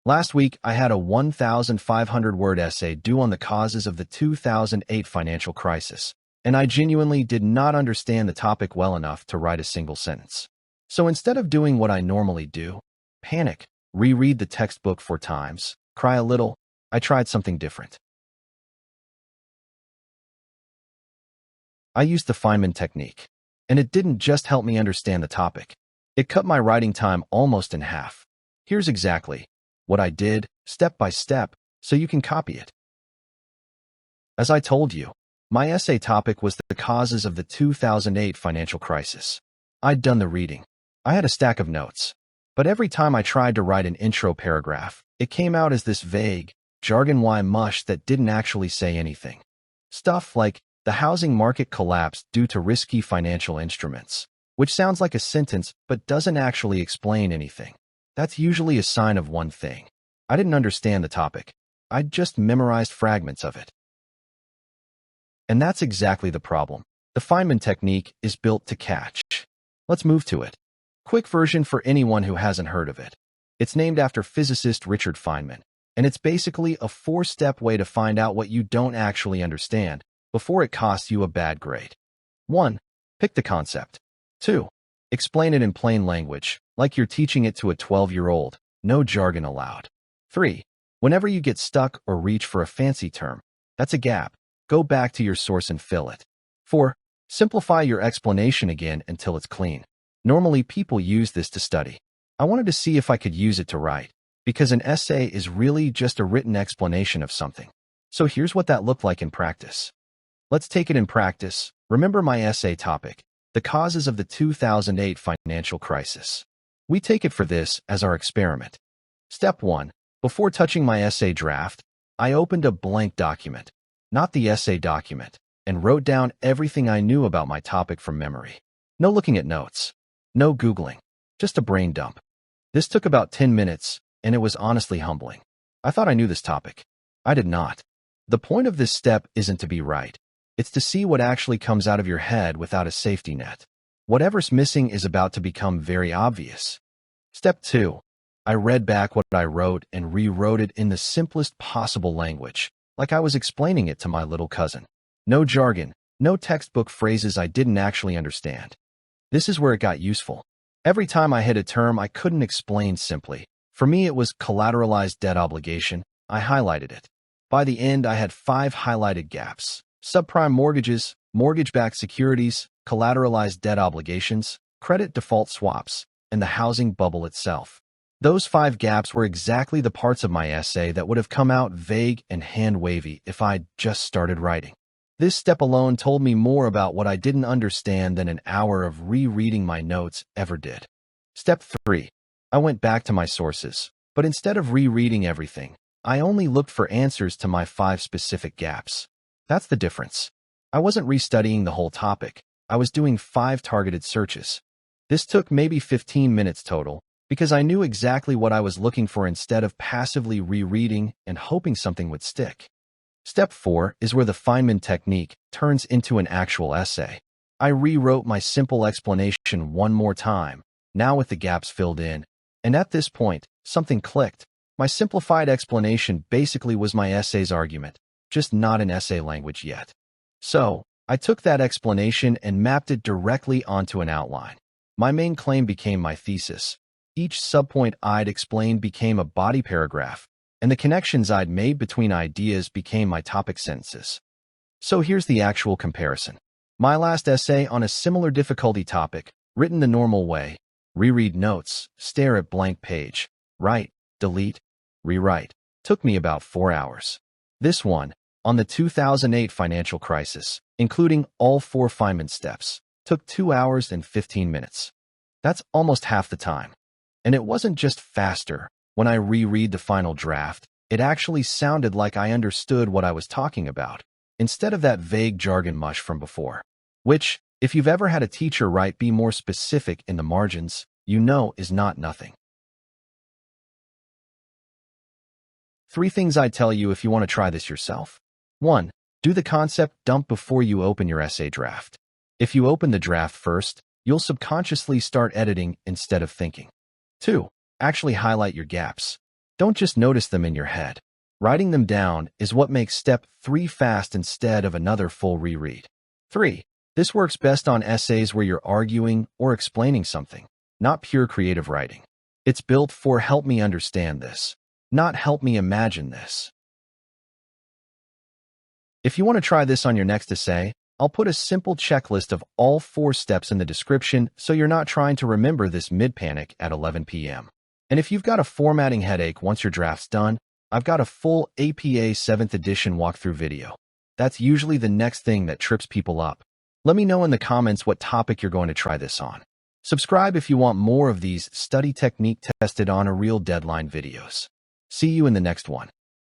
Last week, I had a 1,500-word essay due on the causes of the 2008 financial crisis, and I genuinely did not understand the topic well enough to write a single sentence. So instead of doing what I normally do, panic, reread the textbook 4 times, cry a little, I tried something different. I used the Feynman Technique, and it didn't just help me understand the topic. It cut my writing time almost in half. Here's exactly what I did, step by step, so you can copy it. As I told you, my essay topic was the causes of the 2008 financial crisis. I'd done the reading. I had a stack of notes. But every time I tried to write an intro paragraph, it came out as this vague, jargon-y mush that didn't actually say anything. Stuff like, the housing market collapsed due to risky financial instruments, which sounds like a sentence but doesn't actually explain anything. That's usually a sign of one thing. I didn't understand the topic. I'd just memorized fragments of it. And that's exactly the problem. The Feynman technique is built to catch. Let's move to it. Quick version for anyone who hasn't heard of it. It's named after physicist Richard Feynman, and it's basically a 4-step way to find out what you don't actually understand before it costs you a bad grade. 1. Pick the concept. 2. Explain it in plain language, like you're teaching it to a 12-year-old, no jargon allowed. 3. Whenever you get stuck or reach for a fancy term, that's a gap. Go back to your source and fill it. 4. Simplify your explanation again until it's clean. Normally, people use this to study. I wanted to see if I could use it to write, because an essay is really just a written explanation of something. So here's what that looked like in practice. Let's take it in practice. Remember my essay topic, the causes of the 2008 financial crisis. We take it for this as our experiment. Step 1. Before touching my essay draft, I opened a blank document, not the essay document, and wrote down everything I knew about my topic from memory. No looking at notes. No Googling. Just a brain dump. This took about 10 minutes, and it was honestly humbling. I thought I knew this topic. I did not. The point of this step isn't to be right. It's to see what actually comes out of your head without a safety net. Whatever's missing is about to become very obvious. Step 2. I read back what I wrote and rewrote it in the simplest possible language, like I was explaining it to my little cousin. No jargon, no textbook phrases I didn't actually understand. This is where it got useful. Every time I hit a term I couldn't explain simply. For me, it was collateralized debt obligation. I highlighted it. By the end, I had 5 highlighted gaps. Subprime mortgages, mortgage-backed securities, collateralized debt obligations, credit default swaps, and the housing bubble itself. Those 5 gaps were exactly the parts of my essay that would have come out vague and hand-wavy if I'd just started writing. This step alone told me more about what I didn't understand than an hour of rereading my notes ever did. Step 3. I went back to my sources, but instead of rereading everything, I only looked for answers to my 5 specific gaps. That's the difference. I wasn't restudying the whole topic. I was doing 5 targeted searches. This took maybe 15 minutes total, because I knew exactly what I was looking for instead of passively rereading and hoping something would stick. Step 4 is where the Feynman technique turns into an actual essay. I rewrote my simple explanation one more time, now with the gaps filled in, and at this point, something clicked. My simplified explanation basically was my essay's argument, just not in essay language yet. So, I took that explanation and mapped it directly onto an outline. My main claim became my thesis. Each subpoint I'd explained became a body paragraph, and the connections I'd made between ideas became my topic sentences. So here's the actual comparison. My last essay on a similar difficulty topic, written the normal way, reread notes, stare at blank page, write, delete, rewrite, took me about 4 hours. This one, on the 2008 financial crisis, including all 4 Feynman steps, took 2 hours and 15 minutes. That's almost half the time. And it wasn't just faster. When I reread the final draft, it actually sounded like I understood what I was talking about, instead of that vague jargon mush from before. Which, if you've ever had a teacher write "be more specific" in the margins, you know is not nothing. 3 things I'd tell you if you want to try this yourself. 1. Do the concept dump before you open your essay draft. If you open the draft first, you'll subconsciously start editing instead of thinking. 2. Actually highlight your gaps. Don't just notice them in your head. Writing them down is what makes step 3 fast instead of another full reread. 3. This works best on essays where you're arguing or explaining something, not pure creative writing. It's built for help me understand this, not help me imagine this. If you want to try this on your next essay, I'll put a simple checklist of all 4 steps in the description so you're not trying to remember this mid-panic at 11 p.m. And if you've got a formatting headache once your draft's done, I've got a full APA 7th edition walkthrough video. That's usually the next thing that trips people up. Let me know in the comments what topic you're going to try this on. Subscribe if you want more of these study technique tested on a real deadline videos. See you in the next one.